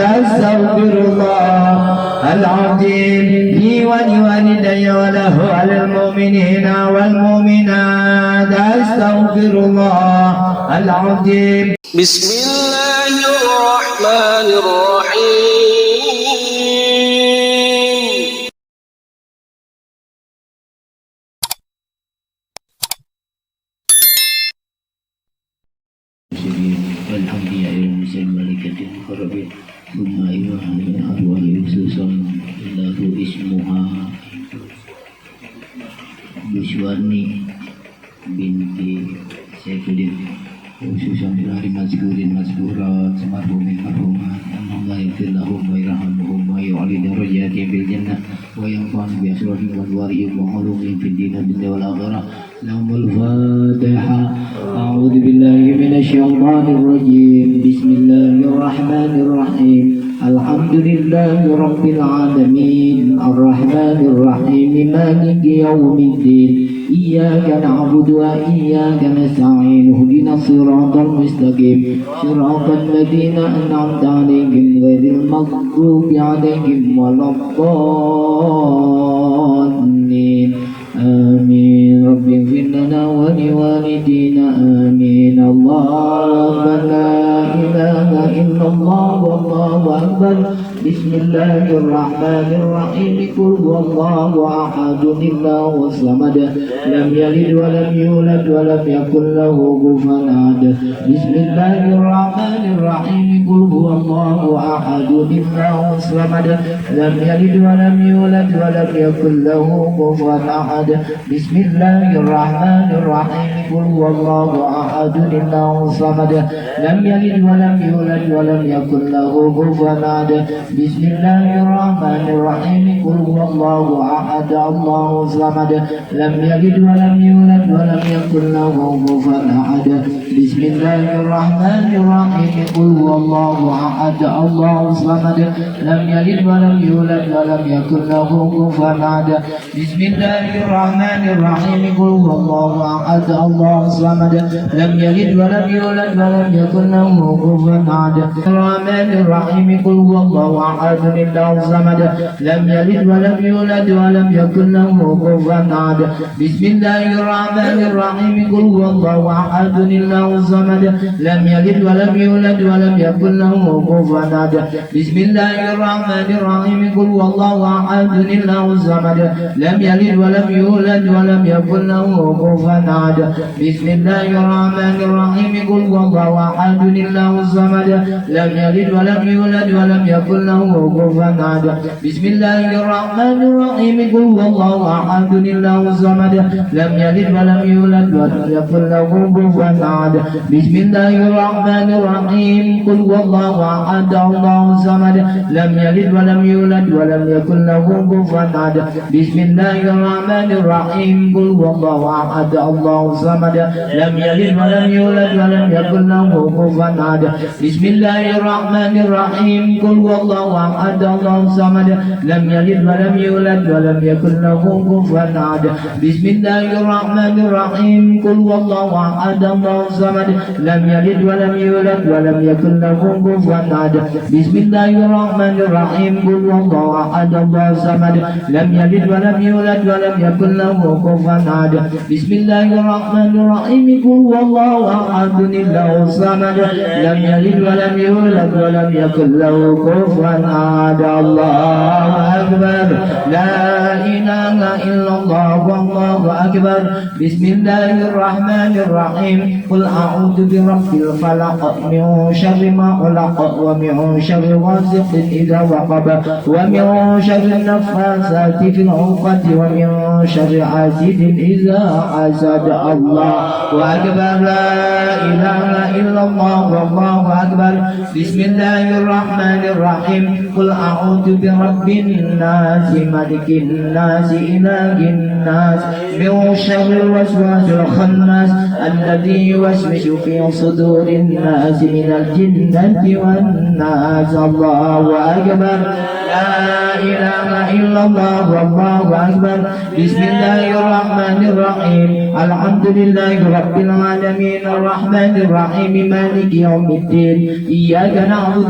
أستغفر الله العظيم لي ولوالدي وله على المؤمنين والمؤمنات أستغفر الله العظيم. بسم الله الرحمن الرحيم. والحمد لله المسلم ملكة المقربين ثم أيها الأرواح خصوصا له اسمها Yuswani binti Saifuddin khususan dari mazkurin mazkurat marhumin marhumat Allah yaghfirlahum wa yarhamhum wa yu'li darajatihim bil jannah wa yanfa'u bi asrarihim wal warihim wa ulumihim fid din wal akhirah. Lahumul Fatiha. A'udzu billahi minasy syaithanir rajim. Bismillahirrahmanirrahim. Alhamdulillahi rabbil alamin arrahmanir rahim maliki yaumiddin iyyaka na'budu wa iyyaka nasta'in ihdinas siratal mustaqim siratal ladzina an'amta 'alaihim ghairil maghdubi alaihim waladdallin. Amin. Rabbi ighfir lana wa liwalidina. Amin. Allahu la ilaha illallah wallahu akbar. Bismillahirrahmanirrahim. Qul huwallahu ahad Allahu samad lam yalid wa lam yulad wa lam yakul lahu kufuwan ahad. Bismillahirrahmanirrahim. Qul huwallahu ahad Allahu samad lam yalid wa lam yulad wa lam yakul lahu kufuwan ahad. Bismillahirrahmanirrahim. Qul huwallahu ahad Allahu samad lam yalid wa lam yulad wa lam yakul lahu kufuwan ahad. Bismillahirrahmanirrahim. Qul huwallahu ahad Allahu samad lam yalid wa lam yulad wa lam yakul lahu kufuwan ahad. Bismillahirrahmanirrahim. Qul huwallahu ahad Allahu samad lam yalid wa lam yulad wa lam yakul lahu kufuwan ahad. Bismillahirrahmanirrahim. Qul huwallahu ahad Allahu samad lam yalid wa lam yulad wa lam yakul lahu kufuwan ahad. Bismillahirrahmanirrahim. Qul huwallahu ahad Allahu samad lam yalid wa lam yulad wa lam yakul lahu kufuwan ahad. Bismillahirrahmanirrahim. Qul huwallahu ahad Allahu samad lam yalid wa lam yulad wa lam yakul lahu kufuwan ahad. Bismillahirrahmanirrahim. Qul huwallahu ahad Allahu samad lam yalid wa lam yulad wa lam yakul lahu kufuwan ahad. Bismillahirrahmanirrahim. Qul huwallahu ahad Allahu samad lam yalid wa lam yulad wa lam yakul lahu kufuwan ahad. Bismillahirrahmanirrahim. Qul huwallahu ahad Allahu samad lam yalid wa lam yulad wa lam yakul lahu kufuwan ahad. Bismillahirrahmanirrahim. Qul huwallahu ahad Allahu samad lam yalid wa lam yulad wa lam yakul lahu kufuwan ahad. Bismillahirrahmanirrahim. Qul huwallahu ahad Allahu samad lam yalid wa lam yulad wa lam yakul lahu kufuwan ahad. Bismillahirrahmanirrahim. Qul huwallahu ahad Allahu samad lam yalid wa lam yulad wa lam yakul lahu kufuwan ahad. Bismillahirrahmanirrahim. Qul huwallahu ahad Allahu samad lam yalid wa lam yulad wa lam yakul lahu kufuwan ahad. Bismillahirrahmanirrahim. Qul huwallahu ahad Allahu samad lam yalid wa lam yulad wa lam yakul lahu kufuwan ahad. Bismillahirrahmanirrahim. Qul huwallahu ahad Allahu samad lam yalid wa lam yulad wa lam yakul lahu kufuwan ahad. Allahu akbar. La ilaha illallah wallahu akbar. Bismillahirrahmanirrahim. Qul a'udzu birabbil falaq min syarri ma khalaq wa min syarri ghasiqin idza waqab wa min syarri naffasati fil 'uqad wa min syarri hasidin idza hasad. Allahu akbar. La ilaha illallah wallahu akbar. Bismillahirrahmanirrahim. Qul a'udzu birabbin nas malikin nas ilahin nas min syarril waswasil khannas alladzi yuwaswisu fi sudurin nas minal jinnati wan nas. Allahu akbar. La ilaha illallah wallahu akbar. Bismillahirrahmanirrahim. Alhamdulillahi rabbil alamin arrahmanir rahim maliki yaumiddin iyyaka na'budu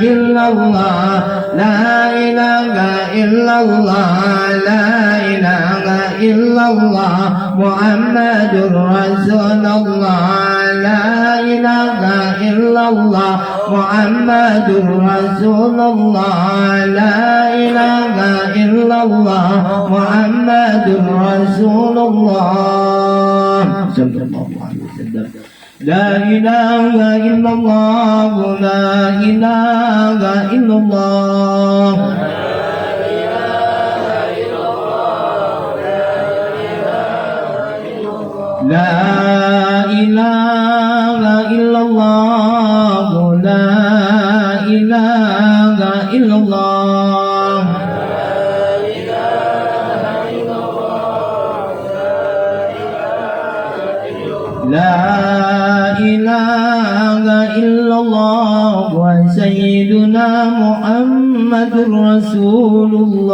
illallah, la ilaha illallah, la ilaha illallah, Muhammadur Rasulullah, la ilaha illallah, Muhammadur Rasulullah, la ilaha illallah, Muhammadur Rasulullah sallallahu alaihi wasallam. La ilaha illallah, la ilaha illallah. La ilaha illallah, la ilaha illallah. La ilaha illallah wa sayyiduna Muhammadur Rasulullah.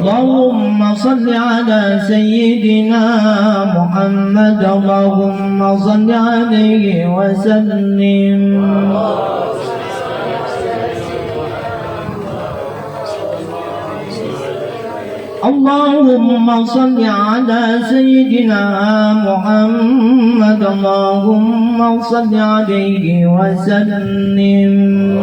Allahumma salli ala sayyidina Muhammad, Allahumma salli alaihi wa sallim. Allahumma salli ala sayyidina Muhammad, Allahumma salli alaihi wa sallim.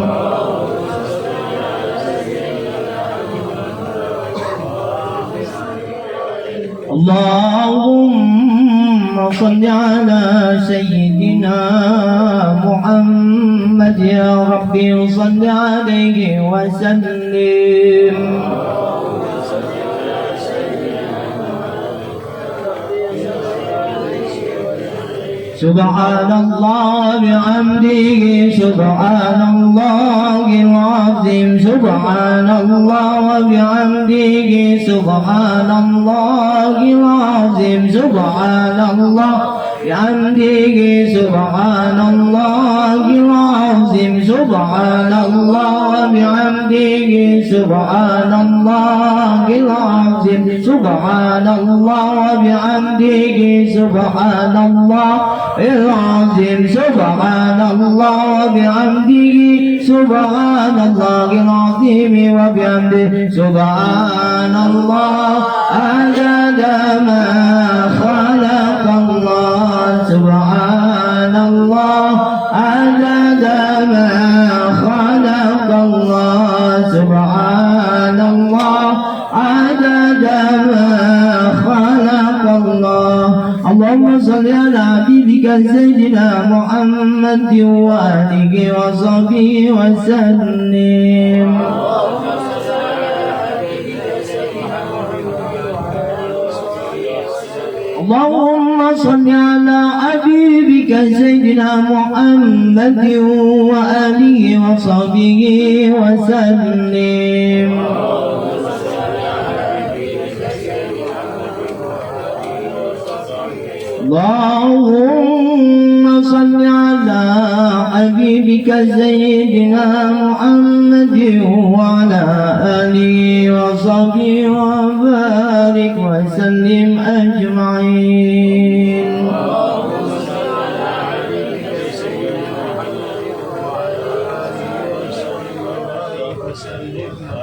Allahumma salli ala sayyidina Muhammad, ya Rabbi salli alaihi wa sallim. Subhanallah bihamdihi, subhanallahil azim, subhanallah bihamdihi, subhanallahil azim, subhanallah bihamdihi, subhanallahil azim, subhanallah bihamdihi, subhanallahil azim, subhanallah bihamdihi, subhanallah العظيم, subhanallah bihamdihi, subhanallah العظيم وبحمده, subhanallah adada ma khalaqallah, subhanallah adada ma khalaqallah, subhanallah adada ma khalaqallah. Allahumma salli ala habibika sayyidina Muhammad wa alihi wa sahbihi wa sallim. Allahumma salli ala habibika sayyidina Muhammad wa alihi wa sahbihi wa sallim. Allahumma salli ala habibika sayyidina Muhammad wa ala alihi wa sahbihi wa barik wa sallim ajma'in.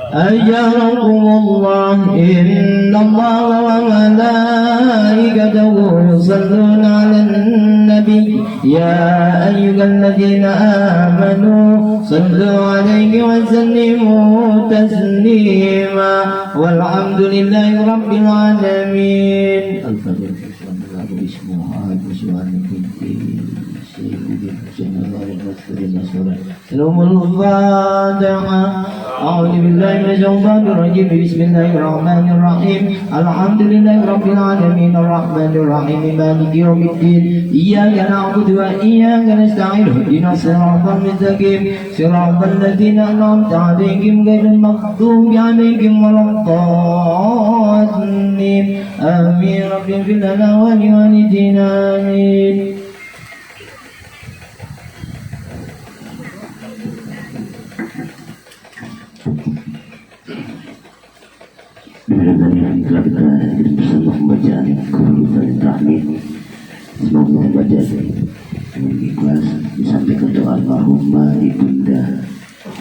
أجركم الله إن الله وملائكته يصلون على النبي يا أيها الذين آمنوا صلوا عليه وسلموا تسليما والحمد لله رب العالمين. الفجر الفاتحة. أعوذ بالله من الشيطان الرجيم. بسم الله الرحمن الرحيم. الحمد لله رب العالمين الرحمن الرحيم مالك يوم الدين. إياك نعبد وإياك نستعين اهدنا الصراط المستقيم صراط الذين أنعمت عليهم غير المغضوب عليهم ولا الضالين آمين. رب اغفر لنا ولوالدينا آمين. Bila kita bersama pembacaan kehidupan rahmat mau kita baca dengan ikhlas disampaikan doa almarhumah Ibunda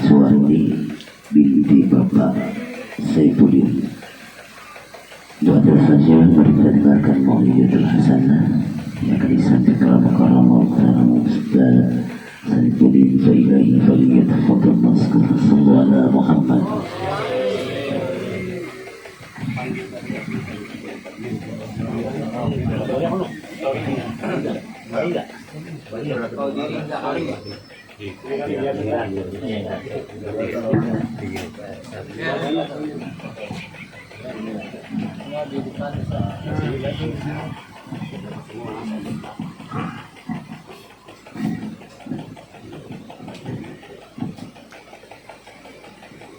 Suwarni binti Bapak Saifuddin. Doa saja mari kita dengarkan Maulidatul Hasanah yang akan disampaikan oleh Karamul Ustaz Saifuddin Failai Faliyatafadhal Maskur. Sallallahu alaihi Muhammad.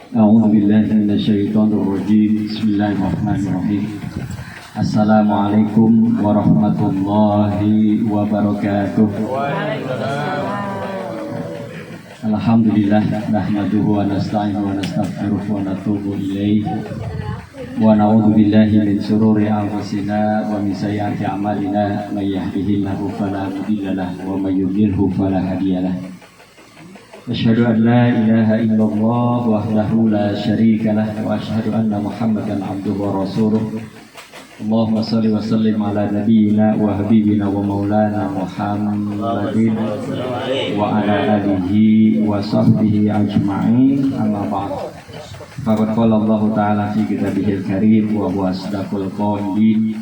أعوذ بالله من الشيطان الرجيم بسم الله الرحمن الرحيم السلام عليكم ورحمة الله وبركاته Alhamdulillah nahmaduhu wa nasta'inuhu wa nastaghfiruhu wa natubu ilaih wa na'udzu billahi min shururi anfusina wa min sayyiati a'malina may yahdihillahu fala mudilla lahu wa may yudlilhu fala hadiya lahu. Asyhadu an la ilaha illallah wahdahu la syarika lah wa asyhadu anna Muhammadan abduhu wa rasuluh. Allahumma salli wa sallim ala nabiyyina wa habibina wa maulana Muhammadin wa ala alihi wa sahbihi ajma'in, amma ba'd. Faqad qala Allah ta'ala fi kitabihil karim wa huwa asdaqul qailin.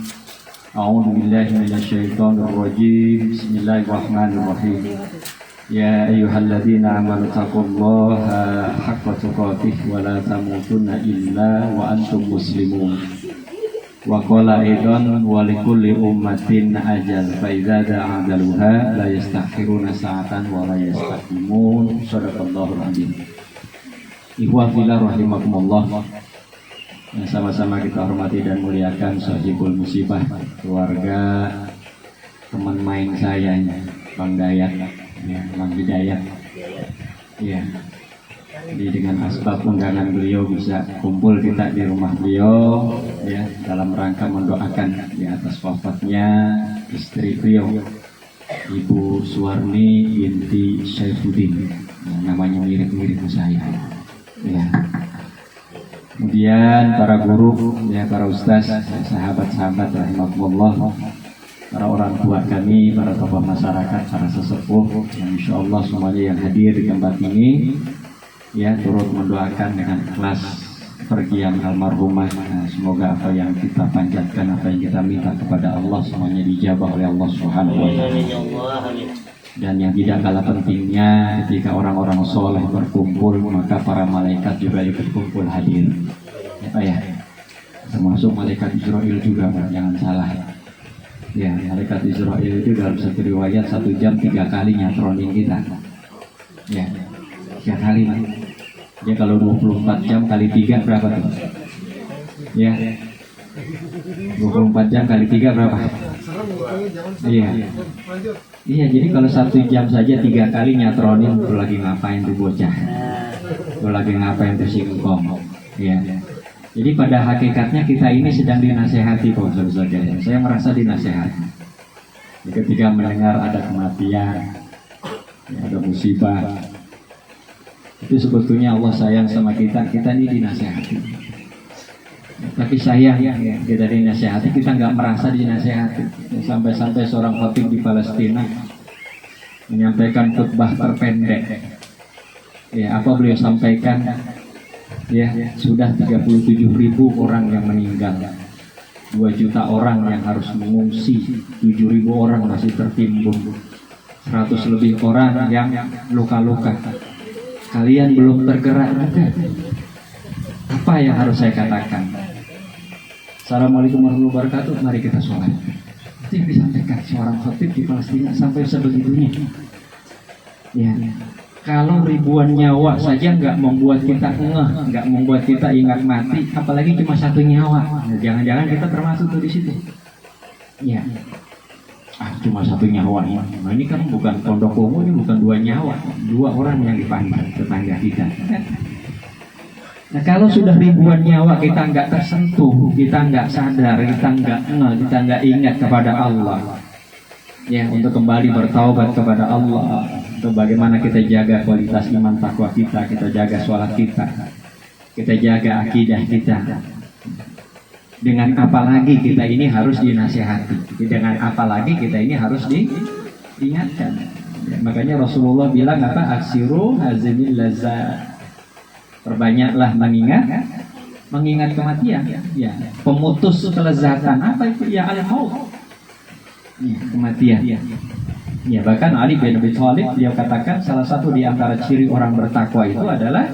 A'udzu billahi minasy syaithanir rajim. Bismillahirrahmanirrahim. Ya ayyuhalladzina amanu taqullaha haqqa tuqatih wa la tamutunna illa wa antum muslimun. Wa qala aidan wa likulli ummatin ajal fa idza da'a ajaluha la yastakhiruna sa'atan wa la yastaqdimun. Shadaqallahul azim. Ikhwan fillah rahimakumullah. Yang sama-sama kita hormati dan muliakan sahibul musibah, keluarga teman main saya Bang Dayat, ya, Bang Hidayat. Ya. Jadi dengan asbab undangan beliau bisa kumpul kita di rumah beliau, ya, dalam rangka mendoakan di atas wafatnya istri beliau, Ibu Suwarni binti Saifuddin, ya, namanya mirip-mirip saya, ya. Kemudian para guru, ya, para ustaz, sahabat-sahabat rahimakumullah, para orang tua kami, para tokoh masyarakat, para sesepuh, yang insya Allah semuanya yang hadir di tempat ini, ya, turut mendoakan dengan ikhlas pergian almarhumah. Nah, semoga apa yang kita panjatkan, apa yang kita minta kepada Allah semuanya dijabah oleh Allah Subhanahu wa taala. Dan yang tidak kalah pentingnya, ketika orang-orang soleh berkumpul, maka para malaikat juga ikut kumpul hadir. Ya, Pak, ya. Termasuk malaikat Israel juga, Pak, jangan salah. Ya, malaikat Israel itu dalam satu riwayat 1 jam 3 kali nyatronin kita. Ya, 3 kali, Pak. Ya, kalau 24 jam kali 3 berapa tuh? Ya, 24 jam kali 3 berapa? Iya. Iya, jadi kalau 1 jam saja 3 kali nyatronin, tuh lagi ngapain tuh bocah? Tuh lagi ngapain tuh singkong? Iya. Jadi pada hakikatnya kita ini sedang dinasehati, Pak Ustaz. Saya merasa dinasehati. Ketika mendengar ada kematian, ada musibah, itu sebetulnya Allah sayang sama kita ini dinasehati. Tapi sayang, ya, kita dinasehati, kita nggak merasa dinasehati. Sampai-sampai seorang khatib di Palestina menyampaikan khutbah terpendek. Ya, apa beliau sampaikan? Ya, sudah 37.000 orang yang meninggal, 2 juta orang yang harus mengungsi, 7.000 orang masih tertimbun, 100 lebih orang yang luka-luka. Kalian belum tergerak juga. Apa yang harus saya katakan? Assalamualaikum warahmatullahi wabarakatuh. Mari kita sholat. Itu yang disampaikan seorang khatib di Palestina sampai sebegitunya. Ya, kalau ribuan nyawa saja nggak membuat kita ngeh, nggak membuat kita ingat mati, apalagi cuma 1 nyawa. Nah, jangan-jangan kita termasuk tuh di situ. Ya. Cuma 1 nyawa. Nah, ini kan bukan pondok umum, ini bukan 2 nyawa, 2 orang yang dipanggil tetangga kita. Nah, kalau sudah ribuan nyawa kita nggak tersentuh, kita nggak sadar, kita nggak ingat kepada Allah, Ya, untuk kembali bertaubat kepada Allah, untuk bagaimana kita jaga kualitas iman takwa kita jaga sholat kita jaga akidah kita. Dengan apa lagi kita ini harus dinasihati, dengan apa lagi kita ini harus diingatkan. Ya, makanya Rasulullah bilang apa? Aksiru hazimil lazat. Perbanyaklah mengingat kematian. Ya, pemutus kelezatan. Apa itu? Ya, al-maut. Ya, kematian. Ya, bahkan Ali bin Abi Thalib dia katakan salah satu di antara ciri orang bertakwa itu adalah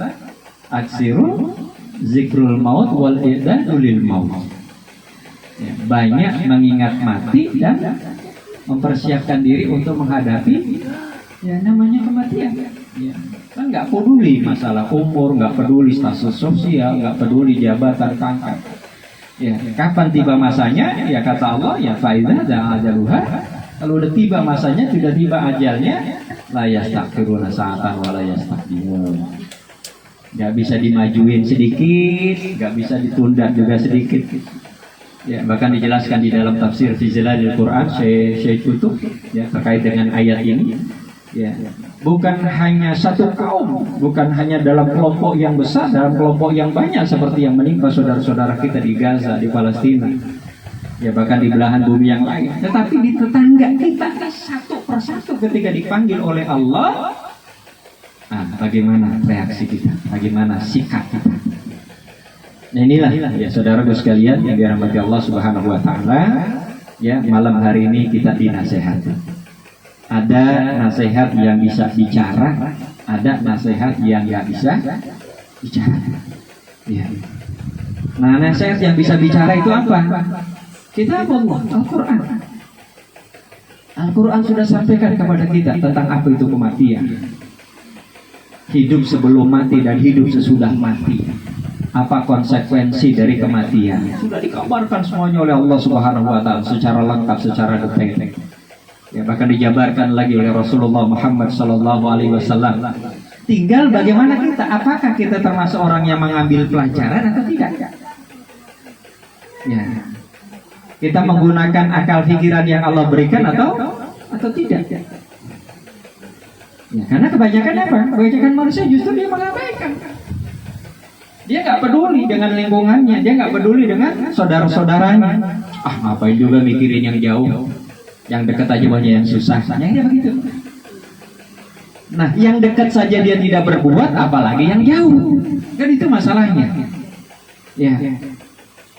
aksiru zikrul maut wal idadu lil maut. Ya, banyak mengingat mati dan mempersiapkan diri untuk menghadapi ya namanya kematian. Ya, kan nggak peduli masalah umur, nggak peduli status sosial, nggak peduli jabatan pangkat. Ya, kapan tiba masanya? Ya kata Allah, ya faizah dan ajaluha. Kalau udah tiba masanya, sudah tiba ajalnya, la yastaghfiruna sa'atan wa la yastaqdimun. Nggak bisa dimajuin sedikit, nggak bisa ditunda juga sedikit. Ya, bahkan dijelaskan di dalam tafsir fi Zilalil Quran Syekh Kutub ya terkait dengan ayat ini. Ya, bukan hanya satu kaum, bukan hanya dalam kelompok yang besar, dalam kelompok yang banyak seperti yang menimpa saudara-saudara kita di Gaza, di Palestina, ya bahkan di belahan bumi yang lain. Tetapi di tetangga kita satu persatu ketika dipanggil oleh Allah, bagaimana reaksi kita, bagaimana sikap kita. Nah inilah ya saudaraku sekalian yang dirahmati Allah Subhanahu Wa Taala. Ya malam hari ini kita dinasehati. Ada nasihat yang bisa bicara, ada nasihat yang nggak bisa bicara. Ya. Nah, nasihat yang bisa bicara itu apa? Kitab Allah, Al-Quran. Al-Quran sudah sampaikan kepada kita tentang apa itu kematian. Hidup sebelum mati dan hidup sesudah mati. Apa konsekuensi dari kematian? Sudah dikabarkan semuanya oleh Allah Subhanahu Wa Taala secara lengkap, secara detail. Ya, bahkan dijabarkan lagi oleh Rasulullah Muhammad Sallallahu Alaihi Wasallam. Tinggal bagaimana kita, apakah kita termasuk orang yang mengambil pelajaran atau tidak? Ya, kita menggunakan akal pikiran yang Allah berikan atau tidak? Ya, karena kebanyakan apa? Kebanyakan manusia justru dia mengabaikan. Dia nggak peduli dengan lingkungannya, dia nggak peduli dengan saudara-saudaranya. Ngapain juga mikirin yang jauh? Yang dekat aja banyak yang susah, yang dia begitu. Nah, yang dekat saja dia tidak berbuat, apalagi yang jauh. Kan itu masalahnya. Ya.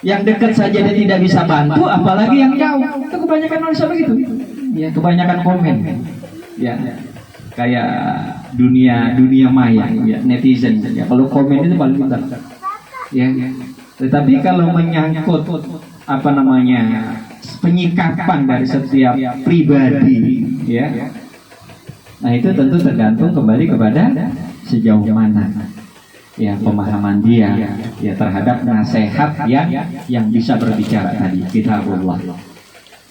Yang dekat saja dia tidak bisa bantu, apalagi yang jauh. Itu kebanyakan manusia begitu. Ya, kebanyakan komen. Ya. Kayak dunia maya, ya, netizen. Ya, kalau komen itu paling pintar. Ya. Tetapi kalau menyangkut penyikapan dari setiap pribadi, ya. Nah itu tentu tergantung kembali kepada sejauh mana ya pemahaman dia ya terhadap nasihat yang bisa berbicara tadi, kitabullah.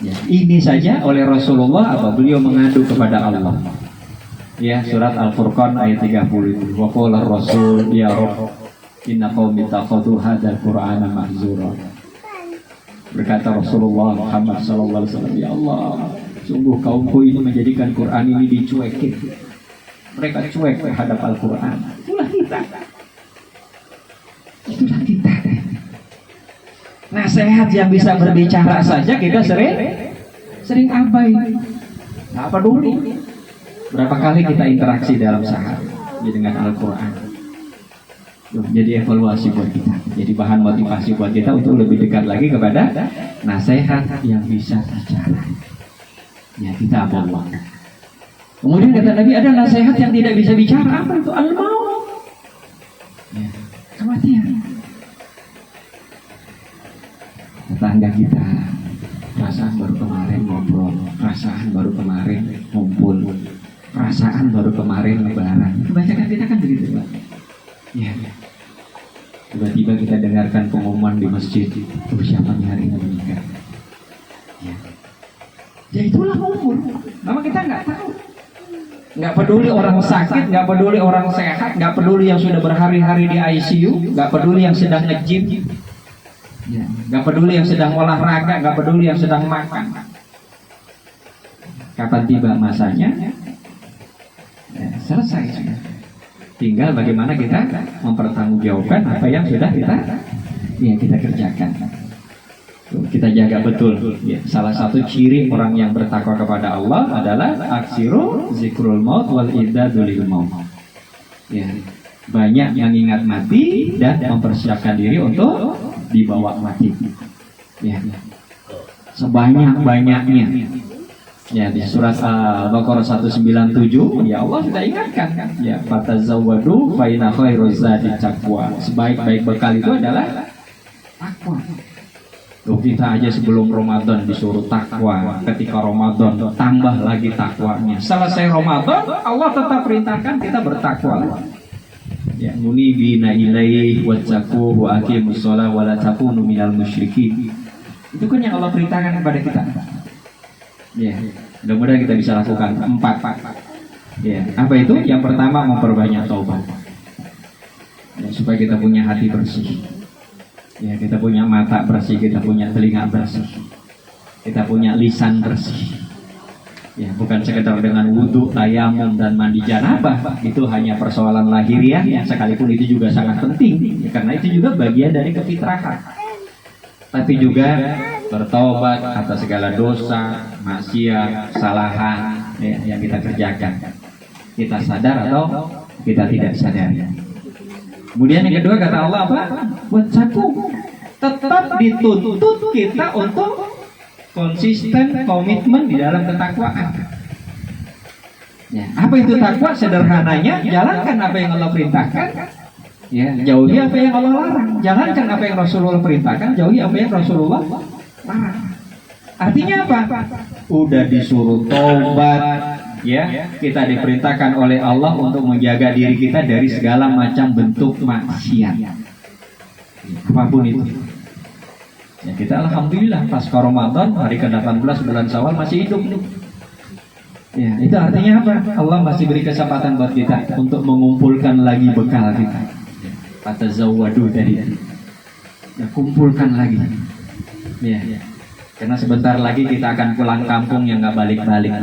Ya, ini saja oleh Rasulullah apa beliau mengadu kepada Allah. Ya, surat Al-Furqan ayat 30. Wa qala Rasul ya Rabb inna qaumi takhadhu hadzal Qur'ana mahzura. Berkata Rasulullah Muhammad SAW, ya Allah, sungguh kaumku ini menjadikan Quran ini dicuekin. Mereka cuek terhadap Al-Quran. Itulah kita. Nasihat yang bisa berbicara saja kita sering abai. Nggak peduli. Berapa kali kita interaksi dalam sehari dengan Al-Quran. Jadi evaluasi buat kita, jadi bahan motivasi buat kita untuk lebih dekat lagi kepada nasihat yang bisa bicara. Ya kita apa? Kemudian kata Nabi ada nasihat yang tidak bisa bicara, apa itu? Al-maut. Ya, kematian. Tetangga kita, perasaan baru kemarin ngobrol, perasaan baru kemarin ngumpul, perasaan baru kemarin lebaran. Kebanyakan kita kan begitu, Pak. Ya, tiba-tiba kita dengarkan pengumuman di masjid, siapa nih hari ini meninggal. Ya itulah umur. Memang kita nggak tahu. Nggak peduli orang sakit, nggak peduli orang sehat, nggak peduli yang sudah berhari-hari di ICU, nggak peduli yang sedang nge-gym, nggak peduli yang sedang olahraga, nggak peduli yang sedang makan. Kapan tiba masanya, ya, selesai sudah. Tinggal bagaimana kita mempertanggungjawabkan apa yang sudah kita kerjakan. Tuh, kita jaga betul. Ya, salah satu ciri orang yang bertakwa kepada Allah adalah aksiru zikrul maut wal iddadul lil maut. Ya, banyak yang ingat mati dan mempersiapkan diri untuk dibawa mati. Ya, sebanyak-banyaknya. Ya, di surat Al-Baqarah 197 ya Allah sudah ingatkan ya fatazawwadu fa inna khairuz zadi taqwa. Sebaik-baik bekal itu adalah takwa. Loh, kita aja sebelum Ramadan disuruh takwa, ketika Ramadan tambah lagi takwanya. Selesai Ramadan Allah tetap perintahkan kita bertakwa. Ya, munibina ilaihi wattaqu wa aqimus shalah wa la takunu minal musyrikin. Itu kan yang Allah perintahkan kepada kita. Ya, mudah-mudahan kita bisa lakukan 4. Ya, apa itu? Yang pertama memperbanyak taubat. Ya, supaya kita punya hati bersih. Ya, kita punya mata bersih, kita punya telinga bersih, kita punya lisan bersih. Ya, bukan sekedar dengan wudhu, tayamum dan mandi janabah. Itu hanya persoalan lahiriah, ya, sekalipun itu juga sangat penting, ya, karena itu juga bagian dari kefitrahan. Tapi juga bertobat atas segala dosa, maksiat, kesalahan ya, yang kita kerjakan. Kita sadar atau kita tidak sadar. Kemudian yang kedua kata Allah apa? Wattaqu. Tetap dituntut kita untuk konsisten, komitmen di dalam ketakwaan. Ya, apa itu takwa? Sederhananya jalankan apa yang Allah perintahkan. Ya, jauhi apa yang Allah larang. Jalankan apa yang Rasulullah perintahkan, jauhi apa yang Rasulullah larang. Artinya apa? Udah disuruh tobat, ya, kita diperintahkan oleh Allah untuk menjaga diri kita dari segala macam bentuk maksiat. Apapun itu. Ya, kita alhamdulillah pasca Ramadan hari ke-18 bulan Syawal masih hidup. Ya, itu artinya apa? Allah masih beri kesempatan buat kita untuk mengumpulkan lagi bekal kita. Fatazawwadu tadi. Ya, kumpulkan lagi. Ya. Karena sebentar lagi kita akan pulang kampung yang nggak balik-balik.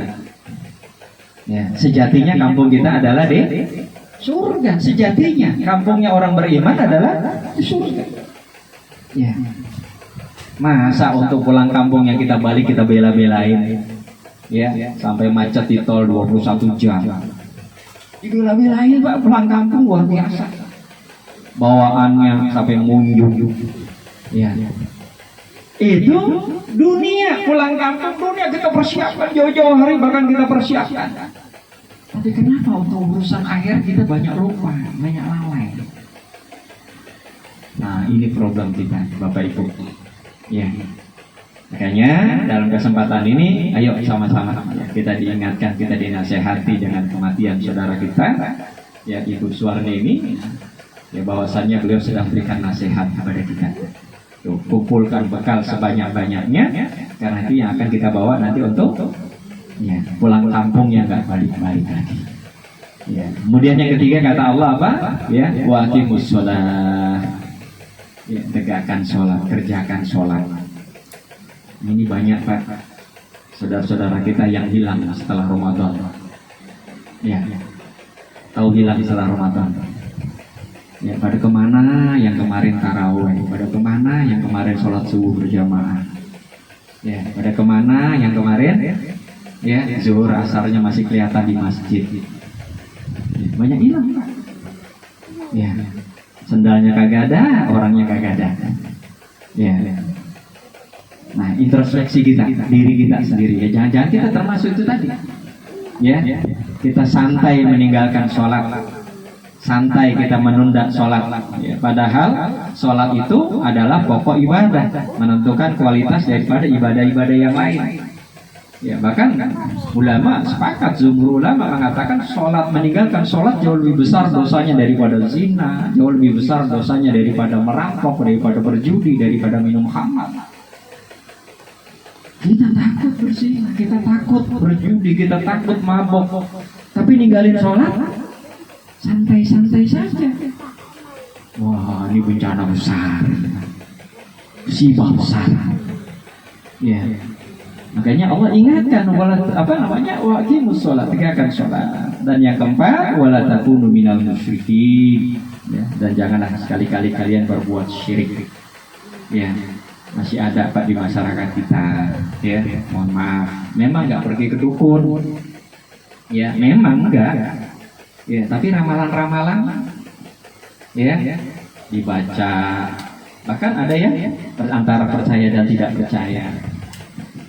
Ya, sejatinya kampung kita adalah di surga. Sejatinya kampungnya orang beriman adalah di surga. Ya. Masa untuk pulang kampung yang kita balik kita bela-belain, ya, sampai macet di tol 21 jam. Dibela-belain Pak, pulang kampung luar biasa. Bawaannya sampai munjuk. Ya. Itu dunia, pulang kampung dunia kita persiapkan jauh-jauh hari, bahkan kita persiapkan. Tapi kenapa untuk urusan akhir kita banyak lupa, banyak lalai? Nah, ini problem kita, Bapak Ibu. Ya. Makanya dalam kesempatan ini, ayo sama-sama ya, kita diingatkan, kita dinasehati dengan kematian saudara kita, ya Ibu Suwarni ini. Ya, bahwasannya beliau sedang berikan nasihat kepada kita. Tuh, kumpulkan bekal sebanyak-banyaknya, karena itu yang akan kita bawa nanti untuk ya, pulang kampung yang nggak balik-balik lagi. Ya. Kemudian yang ketiga kata Allah apa? Ya, wa aqimus shalah. Ya, tegakkan sholat, kerjakan sholat. Ini banyak Pak, saudara-saudara kita yang hilang setelah Ramadan. Ya, tahu hilang setelah Ramadan. Ya, pada kemana yang kemarin tarawih, pada kemana yang kemarin sholat subuh berjamaah, ya, pada kemana yang kemarin ya zuhur asarnya masih kelihatan di masjid. Ya, banyak hilang Pak. Ya, sendalnya kagak ada, orangnya kagak ada. Ya. Nah, introspeksi kita, diri kita sendiri ya, jangan-jangan kita termasuk itu tadi. Ya, kita santai meninggalkan sholat. Santai kita menunda sholat, ya, padahal sholat itu adalah pokok ibadah, menentukan kualitas daripada ibadah-ibadah yang lain. Ya, bahkan ulama sepakat, jumhur ulama mengatakan sholat, meninggalkan sholat jauh lebih besar dosanya daripada zina, jauh lebih besar dosanya daripada merampok, daripada berjudi, daripada minum khamar. Kita takut berzina, kita takut berjudi, kita takut mabok, tapi ninggalin sholat santai-santai saja. Wah, ini bencana besar, musibah besar. Ya. Makanya Allah ingatkan wa aqimus sholat, tegakkan sholat. Dan yang keempat, wala takunu minal musyrikin. Ya, dan janganlah sekali-kali kalian berbuat syirik. Ya, masih ada Pak di masyarakat kita. Ya, mohon maaf. Memang nggak pergi ke dukun. Ya, memang enggak. Ya, tapi ramalan-ramalan ya dibaca. Bahkan ada yang antara percaya dan tidak percaya.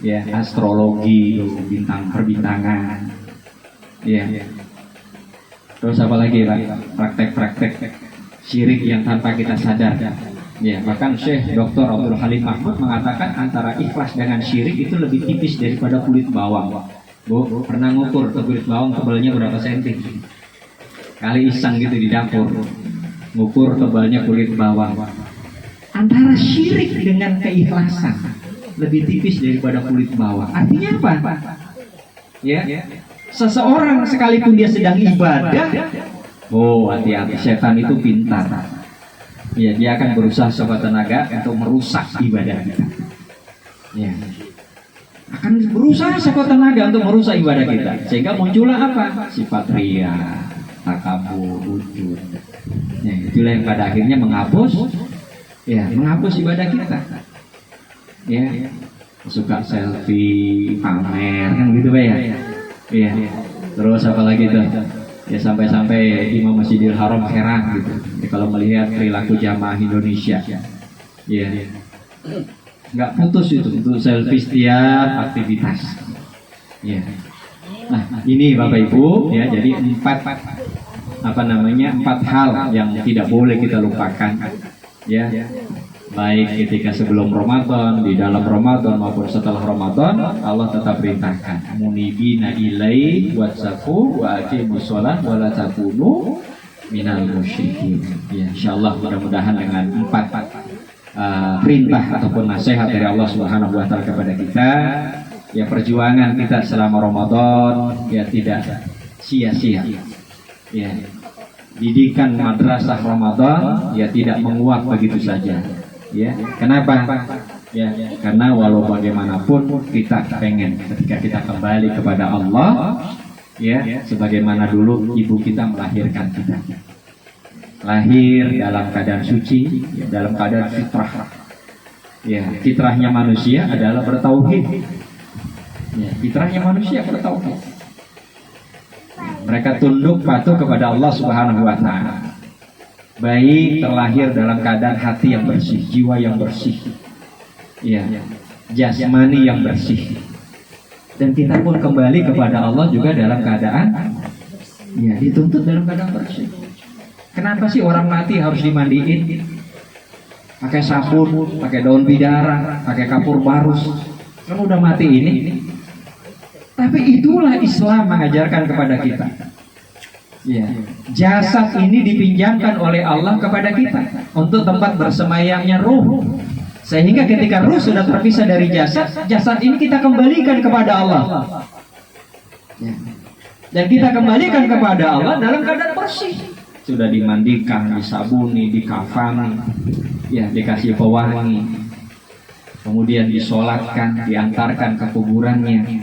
Ya, astrologi, bintang perbintangan. Ya. Terus apa lagi, Pak? Praktek-praktek syirik yang tanpa kita sadar. Ya, bahkan Syekh Dr. Abdul Halim Mahmud mengatakan antara ikhlas dengan syirik itu lebih tipis daripada kulit bawang. Bu, pernah ngukur tuh kulit bawang tebalnya berapa senti? Kali iseng gitu di dapur, ngukur tebalnya kulit bawang. Antara syirik dengan keikhlasan lebih tipis daripada kulit bawang. Artinya apa? Ya, seseorang sekalipun dia sedang ibadah, oh hati-hati, setan itu pintar. Ya, dia akan berusaha sekuat tenaga untuk merusak ibadah kita. Ya, akan berusaha sekuat tenaga untuk merusak ibadah kita, sehingga muncullah apa? Sifat ria, takabur, ujub. Ya, itulah yang pada akhirnya menghapus ibadah kita. Ya, suka selfie, pamer, kan gitu Pak ya. Iya. Terus apa lagi tuh? Ya sampai-sampai Imam Masjidil Haram heran gitu. Ya, kalau melihat perilaku jamaah Indonesia. Iya. Nggak putus itu untuk selfie setiap aktivitas. Ya. Nah, ini Bapak Ibu ya, jadi empat hal yang tidak boleh kita lupakan. Ya. Baik ketika sebelum Ramadan, di dalam Ramadan maupun setelah Ramadan, Allah tetap perintahkan munibina ilaihi wattaqu wa aqimus shalah wa la takunu minal musyrikin. Ya, insyaallah mudah-mudahan dengan empat perintah ataupun nasihat dari Allah Subhanahu wa taala kepada kita, ya perjuangan kita selama Ramadan ya tidak sia-sia. Ya. Didikan madrasah Ramadan ya tidak menguap begitu saja. Ya, kenapa? Ya, karena walau bagaimanapun kita pengen ketika kita kembali kepada Allah, ya, sebagaimana dulu ibu kita melahirkan kita. Lahir dalam keadaan suci, ya, dalam keadaan fitrah. Ya, fitrahnya manusia adalah bertauhid. Ya, fitrahnya manusia bertauhid. Mereka tunduk patuh kepada Allah Subhanahu wa taala. Baik terlahir dalam keadaan hati yang bersih, jiwa yang bersih, ya, jasmani yang bersih, dan kita pun kembali kepada Allah juga dalam keadaan, ya, dituntut dalam keadaan bersih. Kenapa sih orang mati harus dimandiin? Pakai sabun, pakai daun bidara, pakai kapur barus, kan udah mati ini. Tapi itulah Islam mengajarkan kepada kita. Ya, jasad ini dipinjamkan oleh Allah kepada kita untuk tempat bersemayamnya ruh. Sehingga ketika ruh sudah terpisah dari jasad, jasad ini kita kembalikan kepada Allah. Ya. Dan kita kembalikan kepada Allah dalam keadaan bersih. Sudah dimandikan, disabuni, dikafani, ya, dikasih pewangi, kemudian disolatkan, diantarkan ke kuburannya.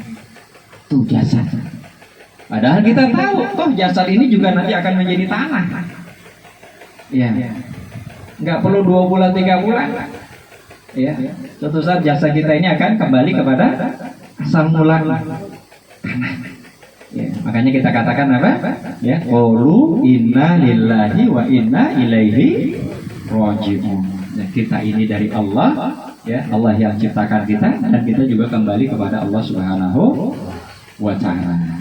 Itu jasad. Padahal kita tahu, toh jasad ini juga nanti akan menjadi tanah. Ya, nggak perlu 2 bulan 3 bulan. Ya, suatu saat jasad kita ini akan kembali kepada asal mula tanah. Ya, makanya kita katakan apa? Ya, qulu inna lillahi wa inna ilaihi raji'un. Ya, kita ini dari Allah, ya, Allah yang ciptakan kita, dan kita juga kembali kepada Allah Subhanahu wa taala.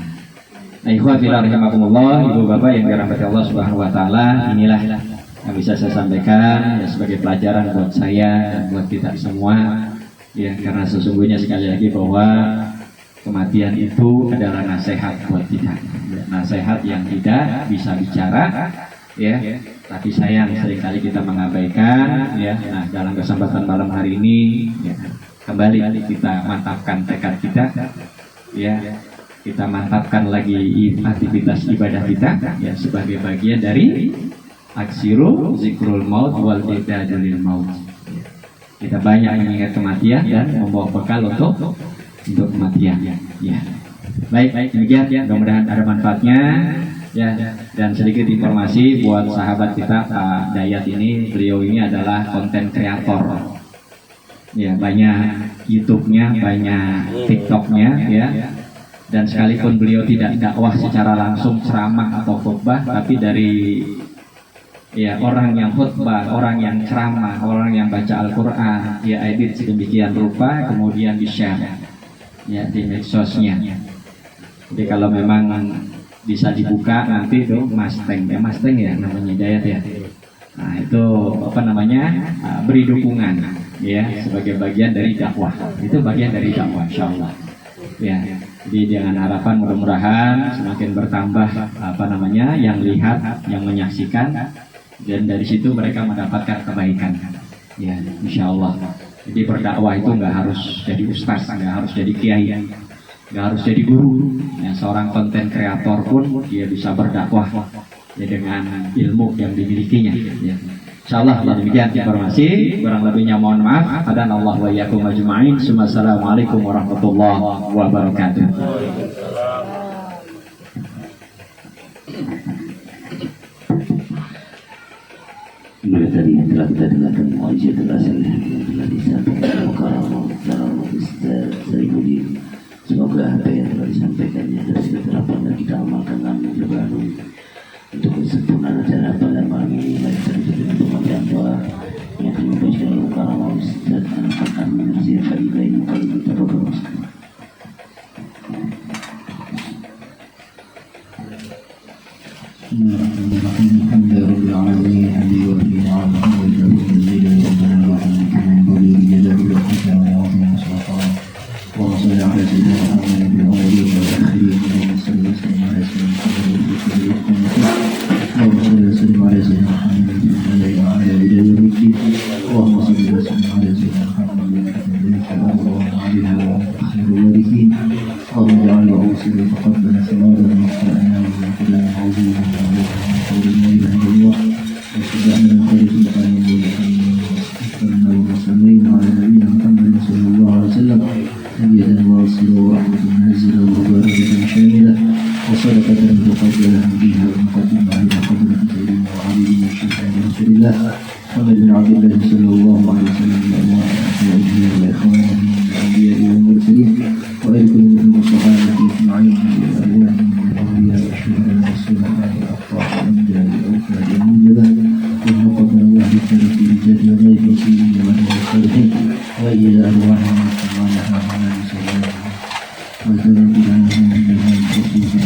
Nah, ikhwati rahimakumullah, ibu bapak yang dirahmati Allah Subhanahu wa taala, inilah yang bisa saya sampaikan ya, sebagai pelajaran buat saya dan buat kita semua. Ya, karena sesungguhnya sekali lagi bahwa kematian itu adalah nasihat buat kita. Ya, nasihat yang tidak bisa bicara, ya, tapi sayang seringkali kita mengabaikan. Ya, nah, dalam kesempatan malam hari ini, ya, kembali kita mantapkan tekad kita. Ya, kita mantapkan lagi aktivitas ibadah kita, ya, sebagai bagian dari aksiru zikrul maut wal idadul maut. Kita banyak mengingat kematian dan membawa bekal untuk untuk kematian. Ya. Baik, demikian ya. Mudah-mudahan ada manfaatnya. Ya, dan sedikit informasi buat sahabat kita Pak Dayat ini, beliau ini adalah konten kreator. Ya, banyak YouTube-nya, banyak TikTok-nya ya. Dan sekalipun beliau tidak dakwah secara langsung ceramah atau khutbah, tapi dari ya orang yang khutbah, orang yang ceramah, orang yang baca Al-Qur'an, ya edit sedemikian rupa kemudian di-share ya di medsosnya. Jadi kalau memang bisa dibuka nanti tuh Mustang ya namanya Dayat ya. Nah itu apa namanya beri dukungan ya sebagai bagian dari dakwah. Itu bagian dari dakwah insyaallah. Ya. Jadi dengan harapan mudah-mudahan semakin bertambah apa namanya yang lihat, yang menyaksikan, dan dari situ mereka mendapatkan kebaikan. Ya insyaallah. Jadi berdakwah itu nggak harus jadi ustaz, nggak harus jadi kiai, nggak harus jadi guru. Ya, seorang konten kreator pun dia bisa berdakwah ya, dengan ilmu yang dimilikinya. Ya. Insyaallah demikian informasi. Kurang lebihnya mohon maaf. Hadanallahu wa iyyakum ajma'in. Assalamualaikum warahmatullahi wabarakatuh. Mulai tadi yang telah kita dengarkan mu'ajizatul asal yang telah disampaikan Mukarramah Ustaz Saifuddin. Semoga apa yang telah disampaikannya dan segala terapan dan kita amalkan amin juga untuk kesempurnaan acara pada malam ini. Mari kita tutup untuk membaca doa yang akan membacakan Mukarramah Ustaz akan mengerti fadilah ini kalau kita berdoa. Alhamdulillah alamin hamdi wa ni'amahu wa jami'il rabbana wa kama yanbaghi li jalali wajhika wa ya'zimi sultanak. Wa salli ala sayyidina Muhammadin fil awwalin wal akhirin wa salli ala sayyidina Muhammadin fil akhirin wa salli ala sayyidina Muhammadin fil awwalin wa salli ala sayyidina Muhammadin fil akhirin. اللهم اجعل وأوصل تقبل ثوابا واغفرنا وكلنا عظيما وقولنا إله إلا الله وسبحنا من خير سلطان واستغفرنا وصلينا على نبينا محمد صلى الله عليه وسلم نبيا واصلا ورحمة نازلة وبركة شاملة وصدقة تقبلها بها ونقدم عليها حضرة سيدنا وعلينا الشيخين رسول الله محمد بن عبد الله صلى الله عليه وسلم وأجمعين وإخوانه من الأنبياء والمرسلين وإلكم من الصحابة أجمعين بألوانهم من الأولياء والشهداء والصالحين والأبطال والأنبياء والأوفياء والمنجبات والمقدم الله في رجال الغيب والسلمين والصالحين وإلى أرواحهم الصالحة على سبيلهم وذلك عنهم من خصوصا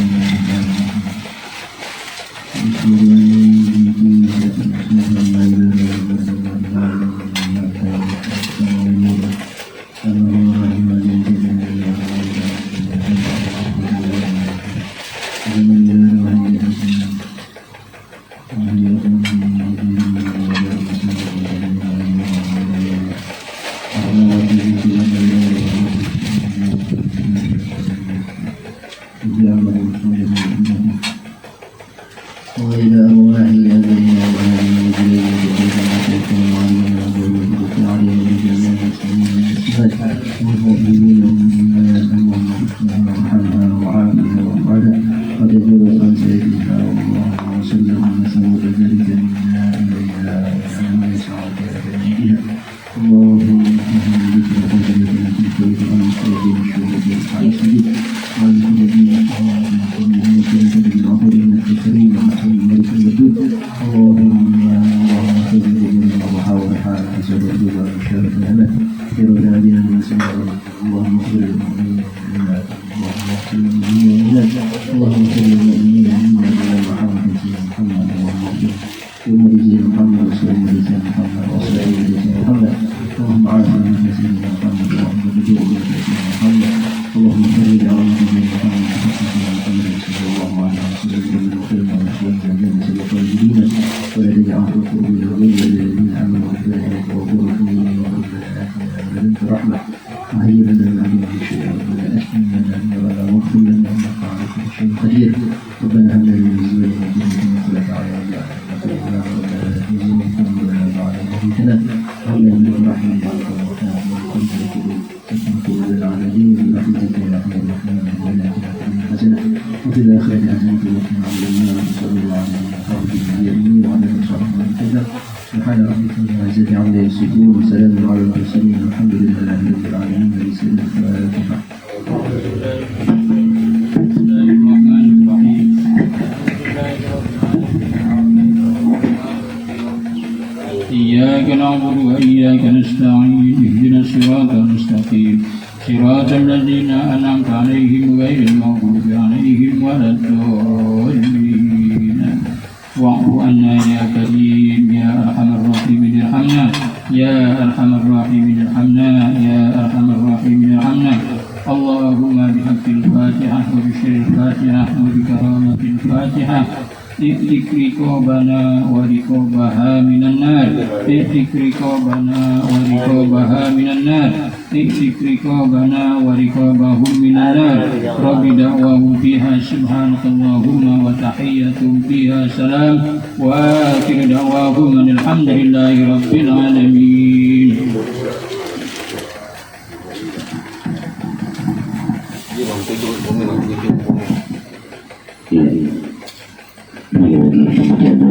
وإلى أرواح الذين وهذه والمؤمنين والمؤمنات اللهم ارحمها وعافها وارحمها وتجاوز عن سيدنا اللهم وسلم وسلم ذلك منا إليها وجعلنا سعادة بها اللهم بك وقدرتنا في كل عن سيد الشهود والحاسدين وعن كل دين الكريم وحسن الملك الودود اللهم صل وسلم وحاول حال حسب الرضا والشرف لنا في ولادنا من سماء اللهم صل للمؤمنين والمؤمنات اللهم صل للمؤمنين والمؤمنات اللهم صل للمؤمنين والمؤمنات على محمد سيدنا محمد اللهم صل للمؤمنين محمد وسلم على محمد وصلى على محمد اللهم عافنا من سيدنا محمد اللهم رجوع من سيدنا محمد اللهم فرج على سيدنا محمد محمد صلى الله عليه وسلم وخير ما نحن من سبق الجديد ولا تجعل قلوبنا غير الذين امنوا بالله وقولوا فينا وقل رحمه وهي لنا من امر شيء ولا اسلم لنا ولا واغفر لنا انك على كل شيء قدير ربنا هب لنا من ازواجنا وذريتنا قرة اعين واجعلنا بعد موتنا وهب لنا من رحمه وكن قلوبنا على دين حسنة وفي الآخرة حسنة وقنا عذاب النار صلى الله عليه وسلم وعلى آله وصحبه وسلم سبحان ربك رب العزة عما يصفون وسلام على المرسلين والحمد لله رب العالمين بسم الفاتحة. إياك نعبد وإياك نستعين اهدنا الصراط المستقيم صراط الذين أنعمت عليهم غير المغضوب عليهم ولا الضالين واعف عنا يا كريم يا أرحم الراحمين ارحمنا يا أرحم الراحمين ارحمنا يا أرحم الراحمين ارحمنا اللهم بحق الفاتحة وبشر الفاتحة وبكرامة الفاتحة اهلك رقابنا ورقابها من النار اهلك رقابنا ورقابها من النار اهلك رقابنا ورقابهم من النار رب دعواهم فيها سبحانك اللهم وتحيتهم فيها سلام وآخر دعواهم أن الحمد لله رب العالمين. Iya.